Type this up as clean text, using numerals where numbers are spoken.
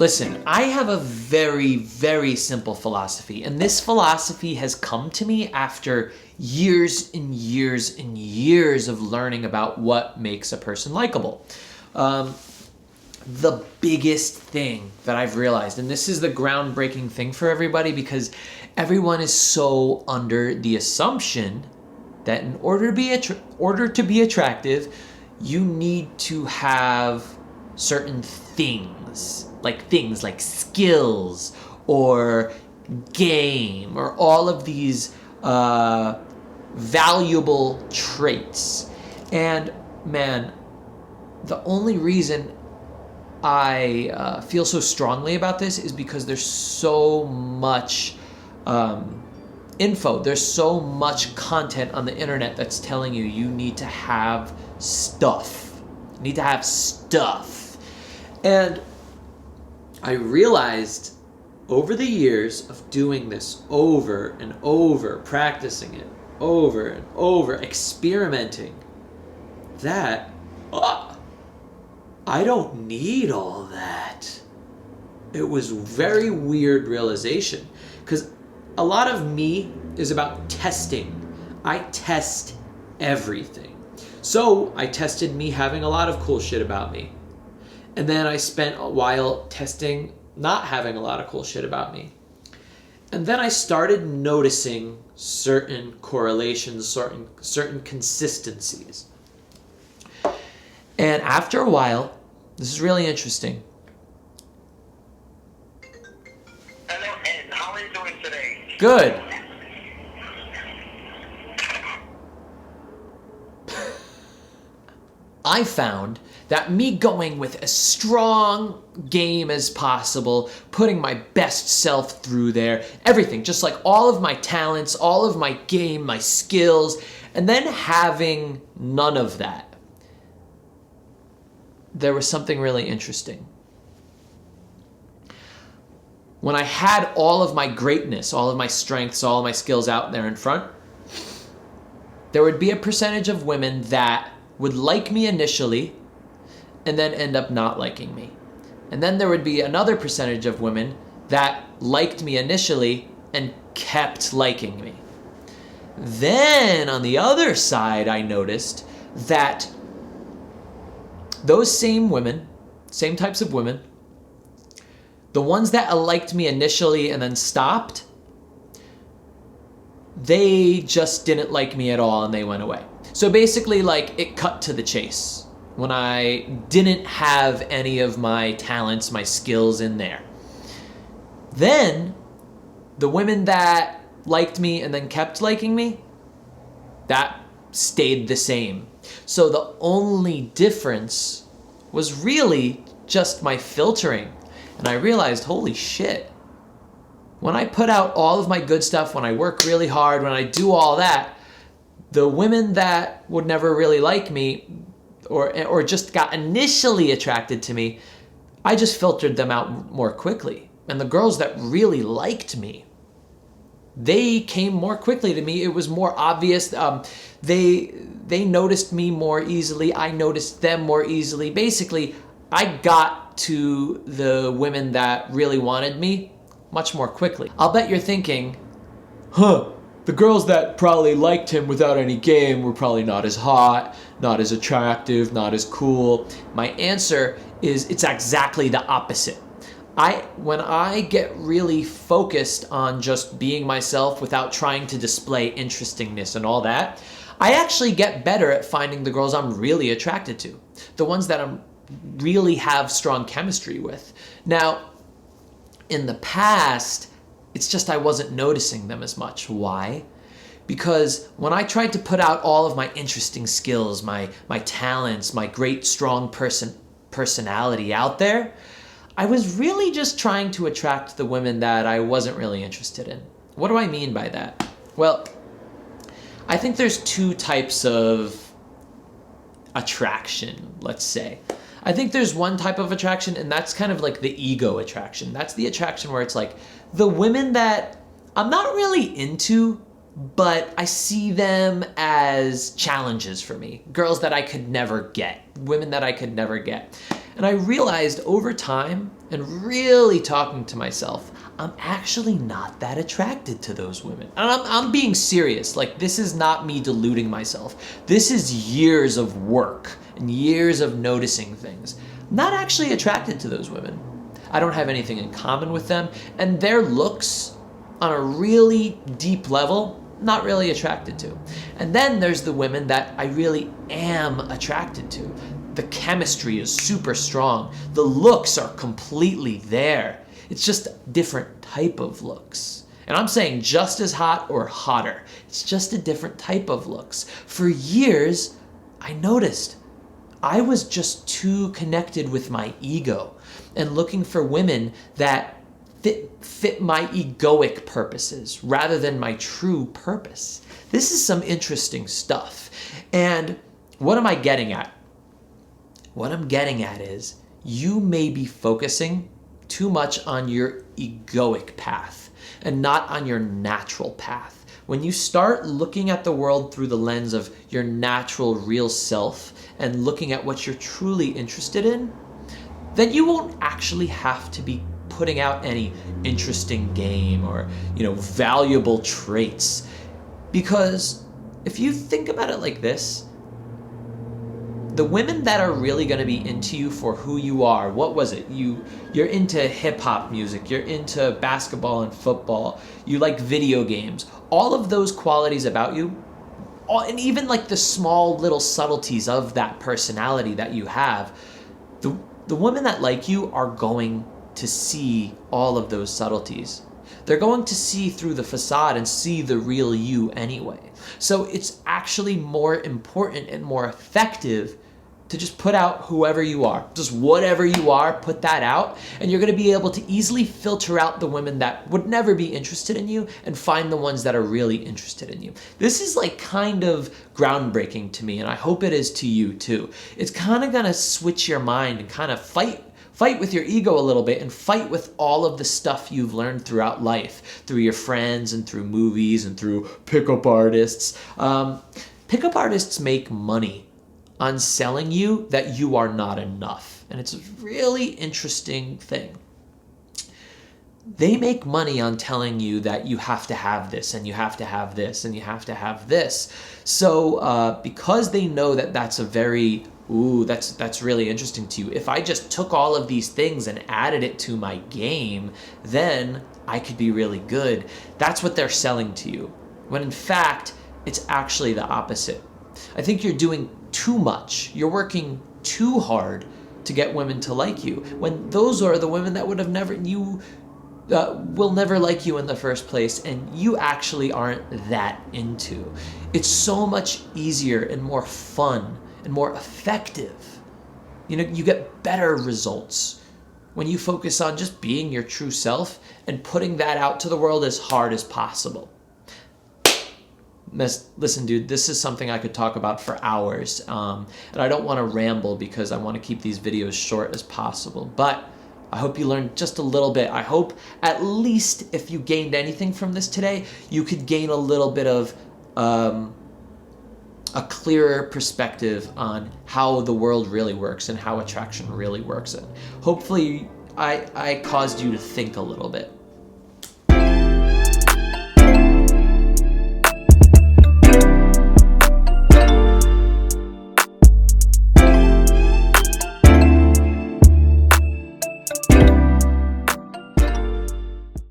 Listen, I have a very, very simple philosophy, and this philosophy has come to me after years and years and years of learning about what makes a person likable. The biggest thing that I've realized, and this is the groundbreaking thing for everybody, because everyone is so under the assumption that in order to be attractive, you need to have certain things like skills or game or all of these valuable traits. And man, the only reason I feel so strongly about this is because there's so much info. There's so much content on the internet that's telling you you need to have stuff. You need to have stuff. And I realized over the years of doing this over and over, practicing it over and over, experimenting, that I don't need all that. It was very weird realization, because a lot of me is about testing. I test everything. So I tested me having a lot of cool shit about me. And then I spent a while testing not having a lot of cool shit about me. And then I started noticing certain correlations, certain consistencies. And after a while, this is really interesting. Hello, Ed. How are you doing today? Good. I found that me going with as strong game as possible, putting my best self through there, everything, just like all of my talents, all of my game, my skills, and then having none of that, there was something really interesting. When I had all of my greatness, all of my strengths, all of my skills out there in front, there would be a percentage of women that would like me initially and then end up not liking me. And then there would be another percentage of women that liked me initially and kept liking me. Then on the other side, I noticed that those same women, same types of women, the ones that liked me initially and then stopped, they just didn't like me at all and they went away. So basically, like, it cut to the chase when I didn't have any of my talents, my skills in there. Then the women that liked me and then kept liking me, that stayed the same. So the only difference was really just my filtering. And I realized, holy shit, when I put out all of my good stuff, when I work really hard, when I do all that, the women that would never really like me or just got initially attracted to me, I just filtered them out more quickly. And the girls that really liked me, they came more quickly to me. It was more obvious. They noticed me more easily. I noticed them more easily. Basically, I got to the women that really wanted me much more quickly. I'll bet you're thinking, the girls that probably liked him without any game were probably not as hot, not as attractive, not as cool. My answer is it's exactly the opposite. When I get really focused on just being myself without trying to display interestingness and all that, I actually get better at finding the girls I'm really attracted to, the ones that I really have strong chemistry with. Now, in the past, it's just I wasn't noticing them as much. Why? Because when I tried to put out all of my interesting skills, my talents, my great strong personality out there, I was really just trying to attract the women that I wasn't really interested in. What do I mean by that? Well, I think there's two types of attraction, let's say. I think there's one type of attraction, and that's kind of like the ego attraction. That's the attraction where it's like the women that I'm not really into, but I see them as challenges for me. Girls that I could never get. Women that I could never get. And I realized over time and really talking to myself, I'm actually not that attracted to those women. And I'm being serious. Like, this is not me deluding myself. This is years of work and years of noticing things. I'm not actually attracted to those women. I don't have anything in common with them, and their looks on a really deep level, not really attracted to. And then there's the women that I really am attracted to. The chemistry is super strong. The looks are completely there. It's just a different type of looks. And I'm saying just as hot or hotter. It's just a different type of looks. For years, I noticed I was just too connected with my ego and looking for women that fit my egoic purposes rather than my true purpose. This is some interesting stuff. And what am I getting at? What I'm getting at is you may be focusing too much on your egoic path and not on your natural path. When you start looking at the world through the lens of your natural, real self and looking at what you're truly interested in, then you won't actually have to be putting out any interesting game or, valuable traits. Because if you think about it like this, the women that are really going to be into you for who you are, what was it? You're into hip-hop music, you're into basketball and football, you like video games. All of those qualities about you, and even like the small little subtleties of that personality that you have, the women that like you are going to see all of those subtleties. They're going to see through the facade and see the real you anyway. So it's actually more important and more effective to just put out whoever you are. Just whatever you are, put that out, and you're going to be able to easily filter out the women that would never be interested in you and find the ones that are really interested in you. This is like kind of groundbreaking to me, and I hope it is to you too. It's kind of going to switch your mind and kind of fight with your ego a little bit and fight with all of the stuff you've learned throughout life, through your friends and through movies and through pickup artists. Pickup artists make money on selling you that you are not enough. And it's a really interesting thing. They make money on telling you that you have to have this and you have to have this and you have to have this. So because they know that that's a very that's really interesting to you. If I just took all of these things and added it to my game, then I could be really good. That's what they're selling to you. When in fact, it's actually the opposite. I think you're doing too much. You're working too hard to get women to like you. When those are the women that would have never, will never like you in the first place, and you actually aren't that into. It's so much easier and more fun and more effective. You get better results when you focus on just being your true self and putting that out to the world as hard as possible. Listen, dude, this is something I could talk about for hours, and I don't want to ramble because I want to keep these videos short as possible, but I hope you learned just a little bit. I hope at least if you gained anything from this today, you could gain a little bit of a clearer perspective on how the world really works and how attraction really works. And hopefully I caused you to think a little bit.